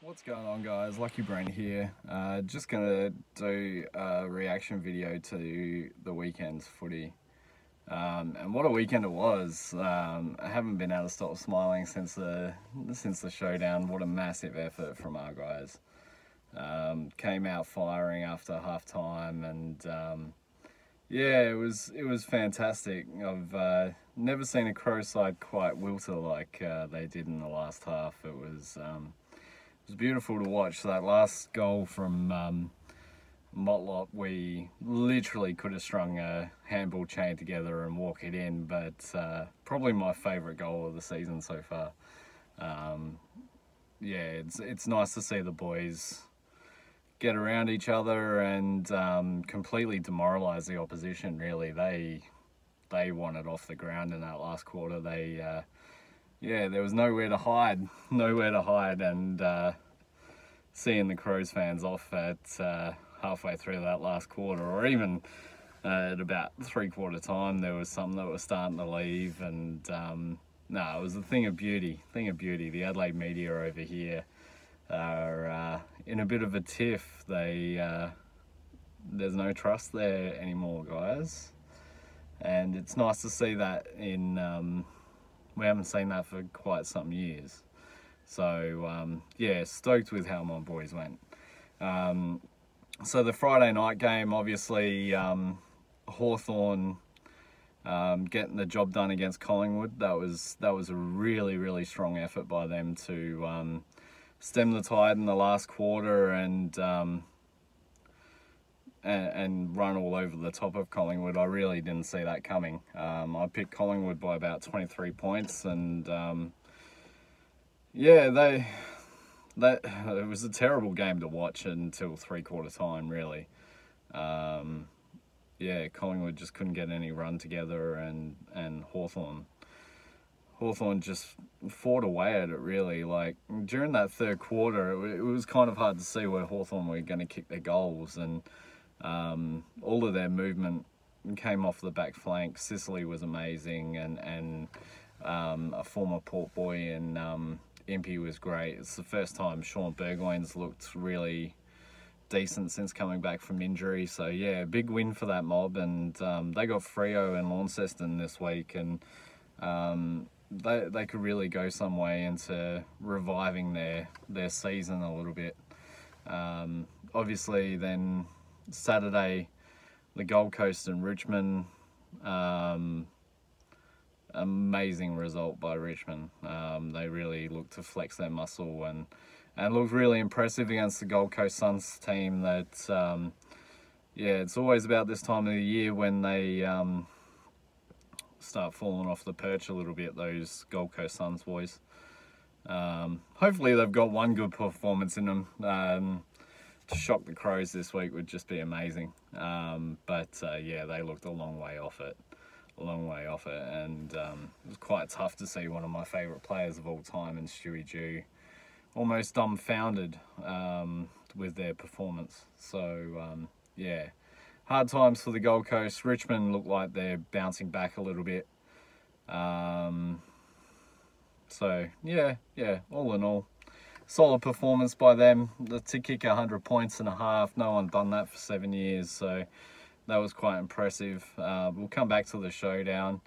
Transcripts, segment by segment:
What's going on, guys? Lucky Brain here. Just gonna do a reaction video to the weekend's footy. And what a weekend it was. I haven't been able to stop smiling since the showdown. What a massive effort from our guys. Came out firing after half time, and yeah, it was fantastic. I've never seen a Crow side quite wilter like they did in the last half. It was beautiful to watch. That last goal from Motlop, we literally could have strung a handball chain together and walk it in, but probably my favourite goal of the season so far. Yeah, it's nice to see the boys get around each other and completely demoralise the opposition. Really, they wanted off the ground in that last quarter. Yeah, there was nowhere to hide, and seeing the Crows fans off at halfway through that last quarter, or even at about 3/4 time, there was some that were starting to leave, and no, it was a thing of beauty. The Adelaide media over here are in a bit of a tiff. There's no trust there anymore, guys, and it's nice to see that we haven't seen that for quite some years. So yeah, stoked with how my boys went. So the Friday night game, obviously, Hawthorn getting the job done against Collingwood. That was a really strong effort by them to stem the tide in the last quarter and run all over the top of Collingwood. I really didn't see that coming. I picked Collingwood by about 23 points, and yeah, it was a terrible game to watch until 3/4 time, really. Yeah, Collingwood just couldn't get any run together, and Hawthorn just fought away at it, really. Like, during that third quarter, it was kind of hard to see where Hawthorn were going to kick their goals, and all of their movement came off the back flank. Sicily was amazing, and a former Port boy in Impey was great. It's the first time Sean Burgoyne's looked really decent since coming back from injury. So yeah, big win for that mob, and they got Freo and Launceston this week, and they could really go some way into reviving their season a little bit. Obviously, then Saturday, the Gold Coast and Richmond. Amazing result by Richmond. They really looked to flex their muscle and looked really impressive against the Gold Coast Suns team that, yeah, it's always about this time of the year when they start falling off the perch a little bit, those Gold Coast Suns boys. Hopefully they've got one good performance in them. To shock the Crows this week would just be amazing. But yeah, they looked a long way off it. And it was quite tough to see one of my favourite players of all time in Stewie Dew almost dumbfounded with their performance. So yeah, hard times for the Gold Coast. Richmond look like they're bouncing back a little bit. So yeah, all in all, solid performance by them. To kick 100 points and a half, no one done that for 7 years, so that was quite impressive. We'll come back to the showdown.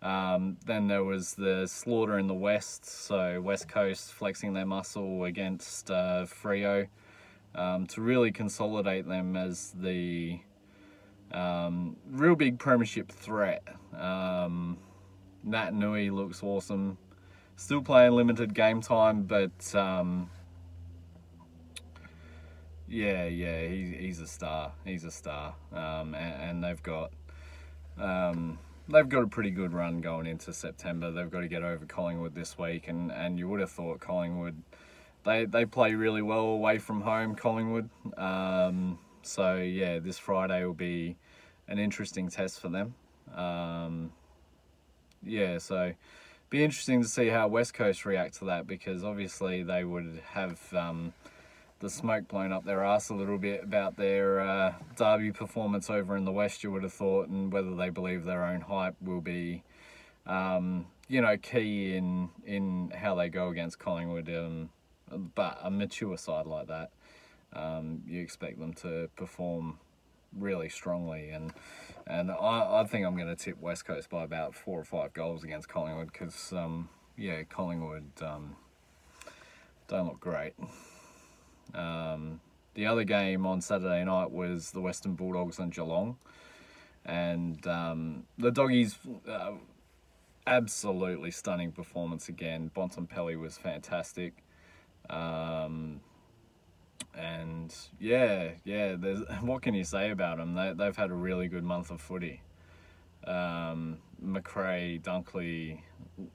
Then there was the slaughter in the West, so West Coast flexing their muscle against Freo to really consolidate them as the real big premiership threat. Nat Nui looks awesome. Still playing limited game time, but yeah, he's a star. And they've got a pretty good run going into September. They've got to get over Collingwood this week, and you would have thought Collingwood, they play really well away from home, Collingwood. So yeah, this Friday will be an interesting test for them. Yeah, so be interesting to see how West Coast react to that, because obviously they would have the smoke blown up their ass a little bit about their derby performance over in the West, you would have thought, and whether they believe their own hype will be, you know, key in how they go against Collingwood but a mature side like that, you expect them to perform really strongly, and I think I'm going to tip West Coast by about 4 or 5 goals against Collingwood, because yeah, Collingwood don't look great. The other game on Saturday night was the Western Bulldogs and Geelong, and the Doggies, absolutely stunning performance again. Bontempelli was fantastic. And yeah, there's, what can you say about them? They've had a really good month of footy. McRae, Dunkley,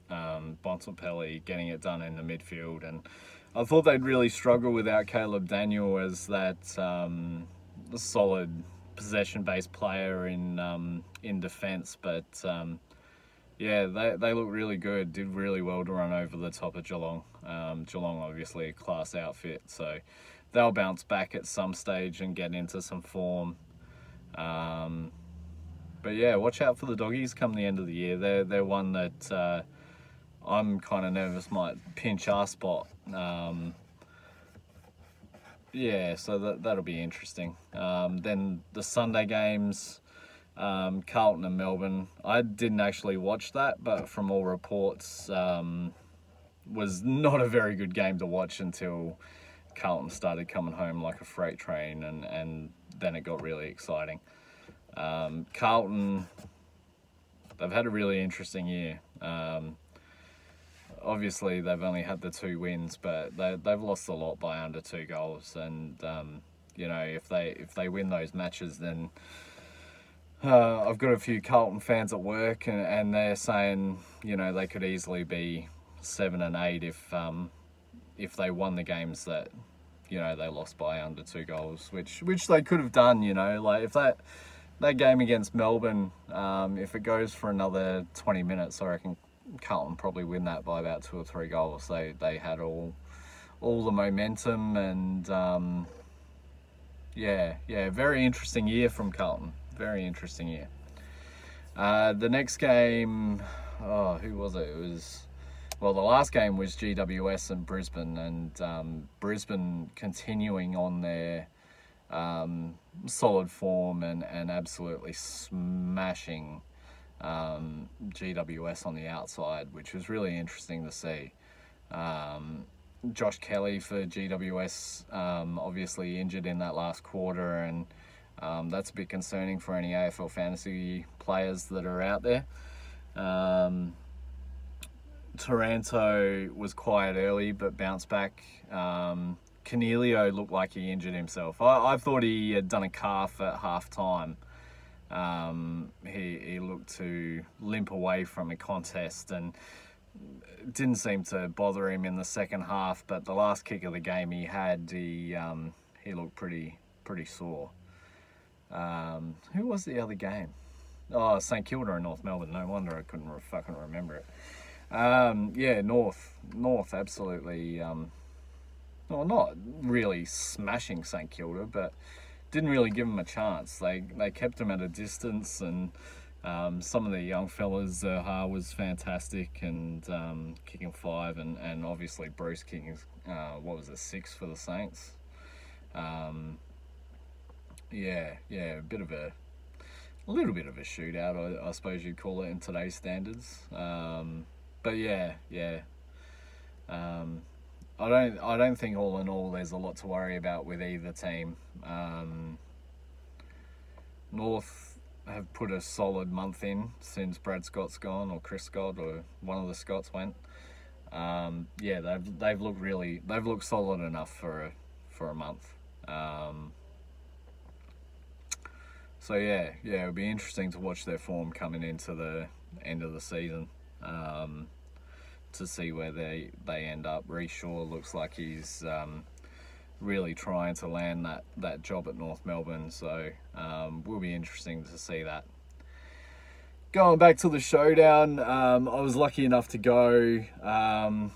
Bontempelli getting it done in the midfield, and I thought they'd really struggle without Caleb Daniel as that solid possession-based player in defence, but yeah, they look really good. Did really well to run over the top of Geelong. Geelong obviously a class outfit, so they'll bounce back at some stage and get into some form. But yeah, watch out for the Doggies come the end of the year. They're one that I'm kind of nervous might pinch our spot. Yeah, so that'll be interesting. Then the Sunday games, Carlton and Melbourne. I didn't actually watch that, but from all reports, was not a very good game to watch until Carlton started coming home like a freight train, and then it got really exciting. Carlton, they've had a really interesting year. Obviously, they've only had the 2 wins, but they've lost a lot by under 2 goals. And you know, if they win those matches, then I've got a few Carlton fans at work, and they're saying, you know, they could easily be 7 and 8 if they won the games that, you know, they lost by under 2 goals, which they could have done. You know, like if that game against Melbourne, if it goes for another 20 minutes, I reckon Carlton probably win that by about 2 or 3 goals. They had all the momentum, and yeah, very interesting year from Carlton. Very interesting year. The next game, who was it? It was, well, the last game was GWS and Brisbane, and Brisbane continuing on their solid form and absolutely smashing GWS on the outside, which was really interesting to see. Josh Kelly for GWS, obviously injured in that last quarter, and that's a bit concerning for any AFL fantasy players that are out there. Taranto was quiet early but bounced back. Cornelio looked like he injured himself. I thought he had done a calf at half time. He looked to limp away from a contest, and it didn't seem to bother him in the second half, but the last kick of the game he had, he looked pretty sore. Who was the other game? Oh, St Kilda and North Melbourne. No wonder I couldn't fucking remember it. Yeah, North absolutely, well, not really smashing St Kilda, but didn't really give them a chance. They kept them at a distance, and some of the young fellas, Ha was fantastic, and kicking 5, and obviously Bruce kicking, 6 for the Saints. Yeah, a little bit of a shootout, I suppose you'd call it in today's standards. But yeah. I don't think all in all there's a lot to worry about with either team. North have put a solid month in since Brad Scott's gone, or Chris Scott, or one of the Scotts went. Yeah, they've looked solid enough for a month. So yeah, it'll be interesting to watch their form coming into the end of the season, to see where they end up. Rhys Shaw looks like he's really trying to land that job at North Melbourne, so will be interesting to see that. Going back to the showdown, I was lucky enough to go.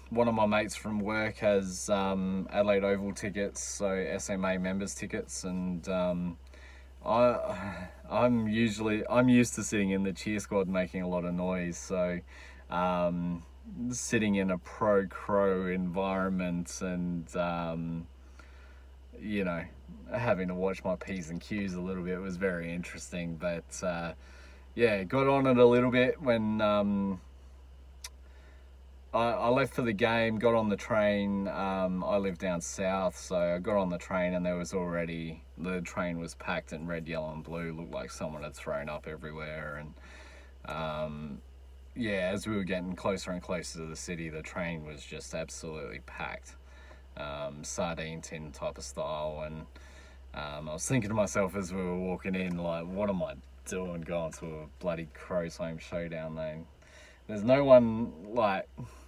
One of my mates from work has Adelaide Oval tickets, so SMA members tickets, and I'm used to sitting in the cheer squad making a lot of noise, so sitting in a pro-crow environment and you know, having to watch my P's and Q's a little bit was very interesting. But yeah, got on it a little bit when I left for the game, got on the train. I live down south, so I got on the train and there was already, the train was packed in red, yellow and blue. Looked like someone had thrown up everywhere. And yeah, as we were getting closer and closer to the city, the train was just absolutely packed. Sardine tin type of style. And I was thinking to myself as we were walking in, like, what am I doing going to a bloody Crows Home Showdown, mate? There's no one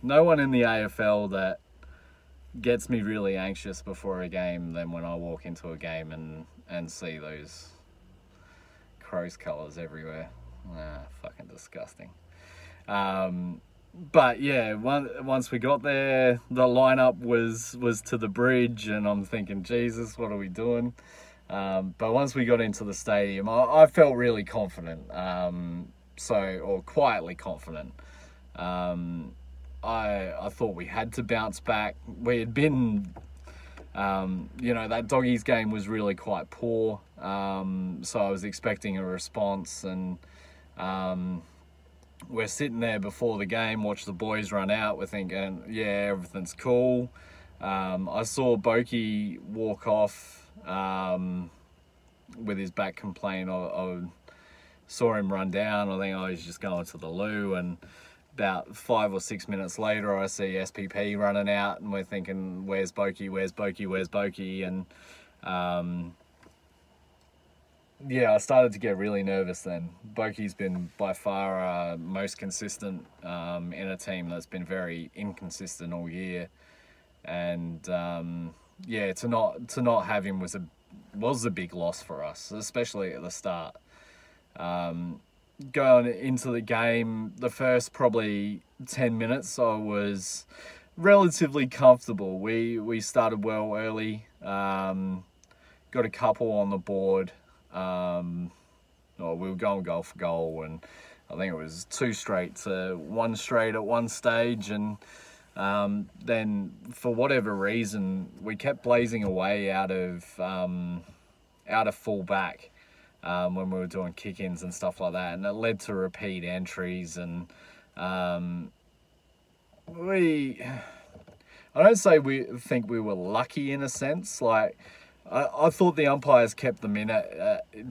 in the AFL that gets me really anxious before a game than when I walk into a game and see those Crows colours everywhere. Fucking disgusting. But yeah, once we got there, the lineup was to the bridge, and I'm thinking, Jesus, what are we doing? But once we got into the stadium, I felt really confident, or quietly confident. I thought we had to bounce back. We had been, that Doggies game was really quite poor, so I was expecting a response, and we're sitting there before the game, watch the boys run out. We're thinking, yeah, everything's cool. I saw Boki walk off with his back complaint. I saw him run down. I think he's just going to the loo. And about 5 or 6 minutes later, I see SPP running out, and we're thinking, where's Boki? Where's Boki? Where's Boki? And yeah, I started to get really nervous then. Boki's been by far most consistent in a team that's been very inconsistent all year, and yeah, to not have him was a big loss for us, especially at the start. Going into the game, the first probably 10 minutes, I was relatively comfortable. We started well early, got a couple on the board. We were going goal for goal, and I think it was 2 straight to 1 straight at one stage, and then for whatever reason we kept blazing away out of full back when we were doing kick-ins and stuff like that, and it led to repeat entries. And I don't say we think we were lucky in a sense. Like, I thought the umpires kept them in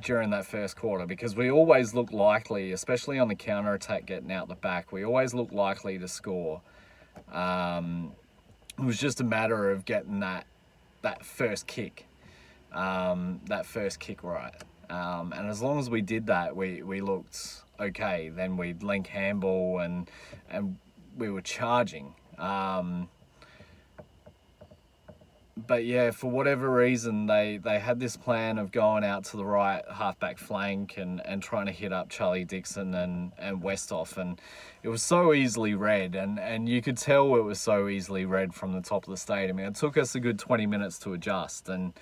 during that first quarter, because we always looked likely, especially on the counter-attack getting out the back, we always looked likely to score. It was just a matter of getting that first kick right. And as long as we did that, we looked okay. Then we'd link handball and we were charging. But yeah, for whatever reason, they had this plan of going out to the right halfback flank and trying to hit up Charlie Dixon and Westhoff, and it was so easily read, and you could tell it was so easily read from the top of the stadium. I mean, it took us a good 20 minutes to adjust, and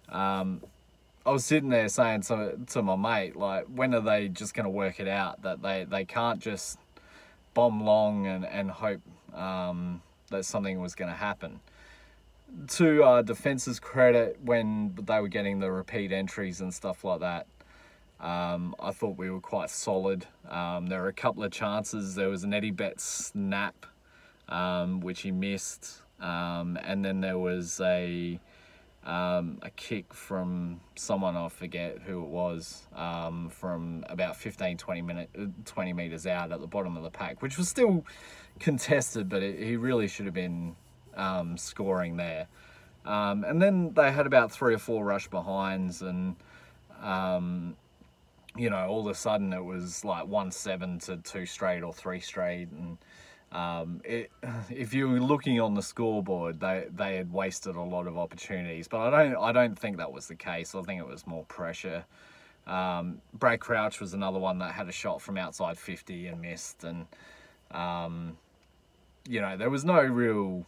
I was sitting there saying to my mate, like, when are they just going to work it out that they can't just bomb long and hope that something was going to happen. To our defence's credit, when they were getting the repeat entries and stuff like that, I thought we were quite solid. There were a couple of chances. There was an Eddie Betts snap, which he missed, and then there was a kick from someone, I forget who it was, from about 20 metres out at the bottom of the pack, which was still contested, but he really should have been scoring there. And then they had about 3 or 4 rush behinds, and all of a sudden it was like 1-7 to 2 straight or 3 straight, and if you were looking on the scoreboard, they had wasted a lot of opportunities, but I don't think that was the case. I think it was more pressure. Brad Crouch was another one that had a shot from outside 50 and missed, and there was no real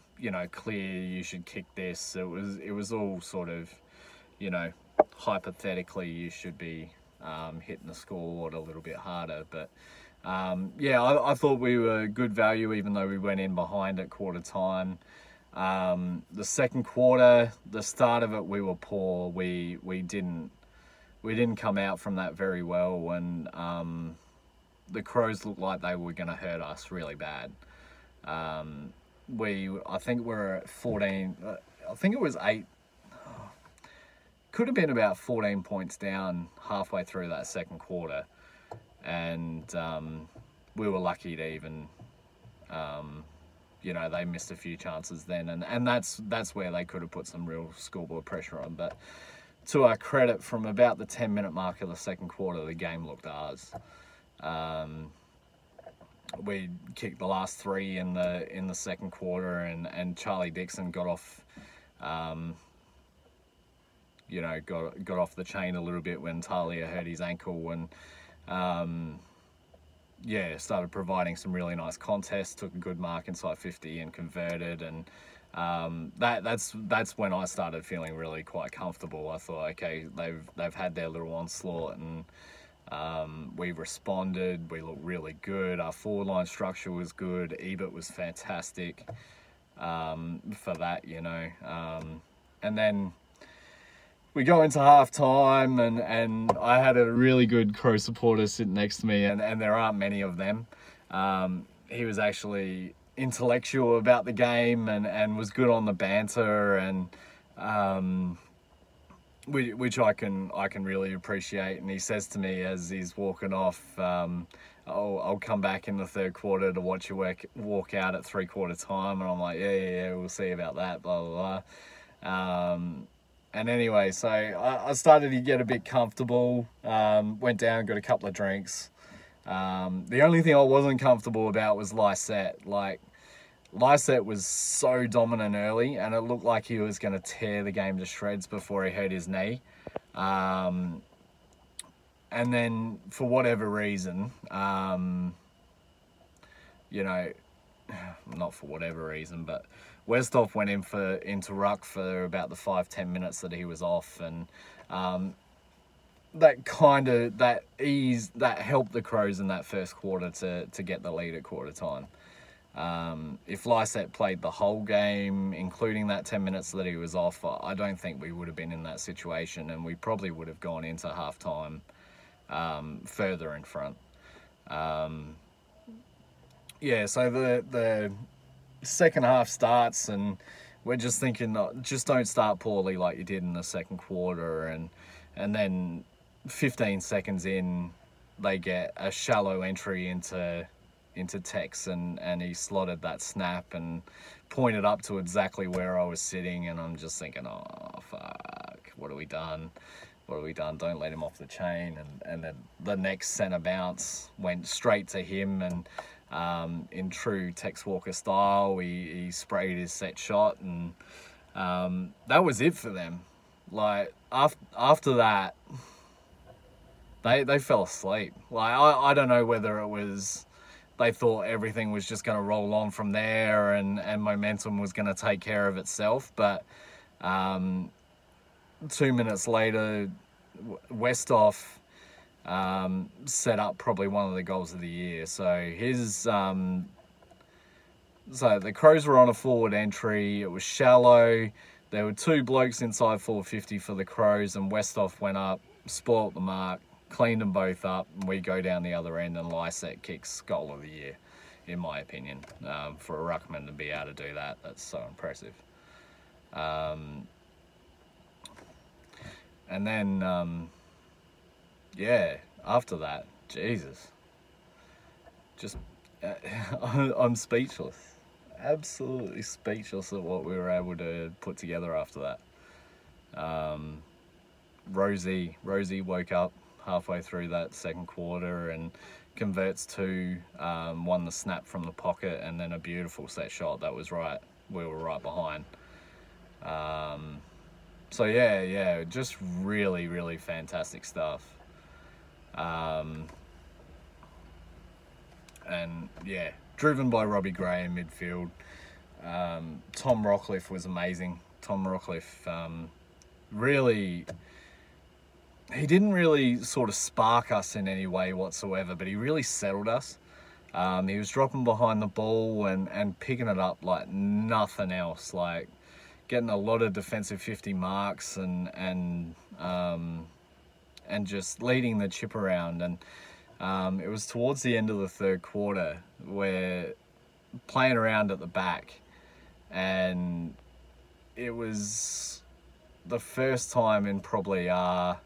clear you should kick this. It was all sort of hypothetically you should be hitting the scoreboard a little bit harder, but yeah, I thought we were good value, even though we went in behind at quarter time. The second quarter, the start of it, we were poor. We didn't come out from that very well, and the Crows looked like they were going to hurt us really bad. I think we're at 14. I think it was 8. Could have been about 14 points down halfway through that second quarter, and we were lucky to even, they missed a few chances then, and that's where they could have put some real scoreboard pressure on. But to our credit, from about the 10-minute mark of the second quarter, the game looked ours. We kicked the last 3 in the second quarter, and Charlie Dixon got off, got off the chain a little bit when Talia hurt his ankle, and started providing some really nice contests. Took a good mark inside 50 and converted, and that's when I started feeling really quite comfortable. I thought, okay, they've had their little onslaught, and we responded. We looked really good. Our forward line structure was good. Ebert was fantastic for that, and then we go into half time, and I had a really good Crow supporter sitting next to me, and there aren't many of them. He was actually intellectual about the game and was good on the banter, and which I can really appreciate. And he says to me as he's walking off, I'll come back in the third quarter to watch you walk out at 3/4 time. And I'm like, yeah, we'll see about that, blah, blah, blah. And anyway, so I started to get a bit comfortable, went down, got a couple of drinks. The only thing I wasn't comfortable about was Lysette. Lysette was so dominant early, and it looked like he was going to tear the game to shreds before he hurt his knee. And then, for whatever reason, not for whatever reason, but Westhoff went into ruck for about the 5-10 minutes that he was off, and that helped the Crows in that first quarter to get the lead at quarter time. If Lysette played the whole game, including that 10 minutes that he was off, I don't think we would have been in that situation, and we probably would have gone into halftime further in front. So the second half starts, and we're just thinking, just don't start poorly like you did in the second quarter, and then 15 seconds in, they get a shallow entry into Tex, and he slotted that snap and pointed up to exactly where I was sitting, and I'm just thinking, oh fuck, what have we done? Don't let him off the chain. And then the next centre bounce went straight to him, and in true Tex Walker style, he sprayed his set shot, and that was it for them. Like, after that, they fell asleep. Like, I don't know whether it was they thought everything was just going to roll on from there, and momentum was going to take care of itself. But 2 minutes later, Westhoff set up probably one of the goals of the year. So so the Crows were on a forward entry. It was shallow. There were 2 blokes inside 450 for the Crows, and Westhoff went up, spoilt the mark, cleaned them both up, and we go down the other end, and Lysette kicks goal of the year, in my opinion. For a ruckman to be able to do that, that's so impressive. And then, after that, Jesus, just, I'm speechless. Absolutely speechless at what we were able to put together after that. Rosie woke up halfway through that second quarter and converts 2, won the snap from the pocket, and then a beautiful set shot that was right. We were right behind. So yeah, just really, really fantastic stuff. And yeah, driven by Robbie Gray in midfield. Tom Rockliff was amazing. Tom Rockliff really he didn't really sort of spark us in any way whatsoever, but he really settled us. He was dropping behind the ball and picking it up like nothing else, like getting a lot of defensive 50 marks and just leading the chip around. And it was towards the end of the third quarter where playing around at the back, and it was the first time in probably our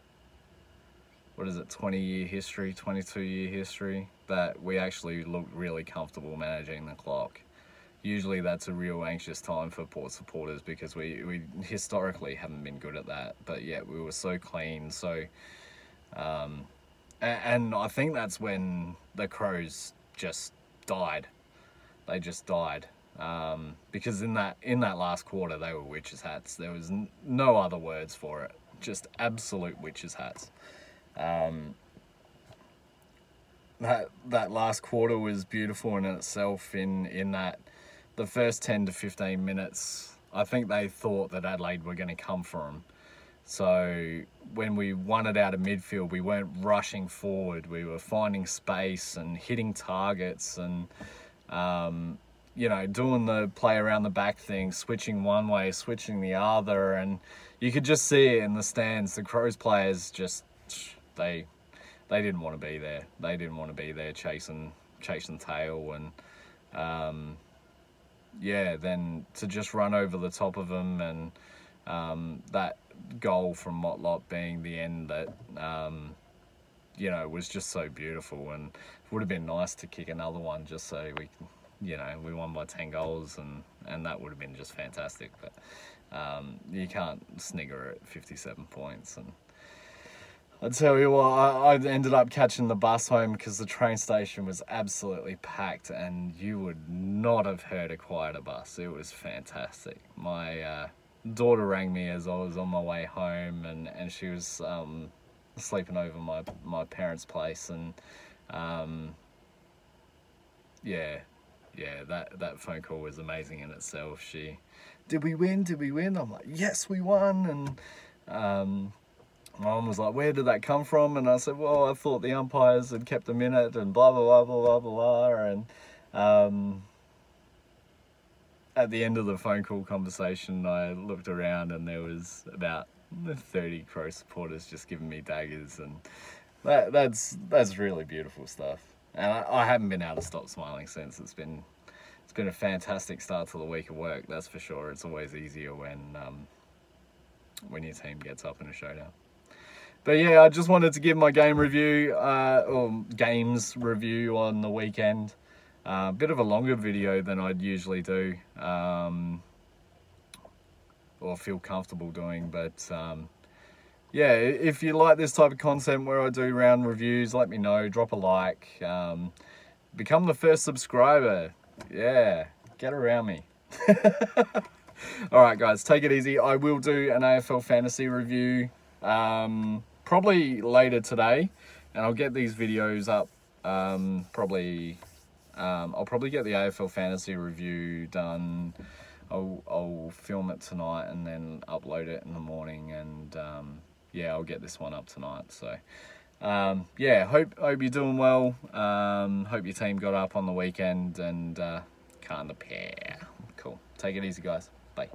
20-year history, 22-year history, that we actually looked really comfortable managing the clock. Usually that's a real anxious time for Port supporters because we historically haven't been good at that. But yeah, we were so clean. So and I think that's when the Crows just died. They just died. Because in that last quarter they were witches' hats. There was no other words for it. Just absolute witches' hats. That last quarter was beautiful in itself, in that the first 10 to 15 minutes, I think they thought that Adelaide were going to come for them. So when we won it out of midfield, we weren't rushing forward. We were finding space and hitting targets and, you know, doing the play around the back thing, switching one way, switching the other. And you could just see it in the stands. The Crows players just, they didn't want to be there. They didn't want to be there chasing tail. And yeah, then to just run over the top of them, and that goal from Motlop being the end that, you know, was just so beautiful. And it would have been nice to kick another one just so we, you know, we won by 10 goals and that would have been just fantastic. But you can't snigger at 57 points. And I tell you what, I ended up catching the bus home because the train station was absolutely packed, and you would not have heard a quieter bus. It was fantastic. My daughter rang me as I was on my way home, and she was sleeping over my parents' place, and yeah, that phone call was amazing in itself. Did we win? I'm like, yes, we won. And my mum was like, where did that come from? And I said, well, I thought the umpires had kept a minute and blah, blah, blah, blah, blah, blah. And at the end of the phone call conversation, I looked around and there was about 30 Crow supporters just giving me daggers. And that's really beautiful stuff. And I haven't been able to stop smiling since. It's been a fantastic start to the week of work, that's for sure. It's always easier when your team gets up in a showdown. But yeah, I just wanted to give my game review, or games review on the weekend. A bit of a longer video than I'd usually do, or feel comfortable doing. But yeah, if you like this type of content where I do round reviews, let me know, drop a like, become the first subscriber. Yeah, get around me. Alright guys, take it easy. I will do an AFL fantasy review probably later today, and I'll get these videos up I'll probably get the AFL fantasy review done. I'll film it tonight and then upload it in the morning, and yeah, I'll get this one up tonight. So yeah, hope you're doing well. Hope your team got up on the weekend, and can't the pair. Cool. Take it easy guys. Bye.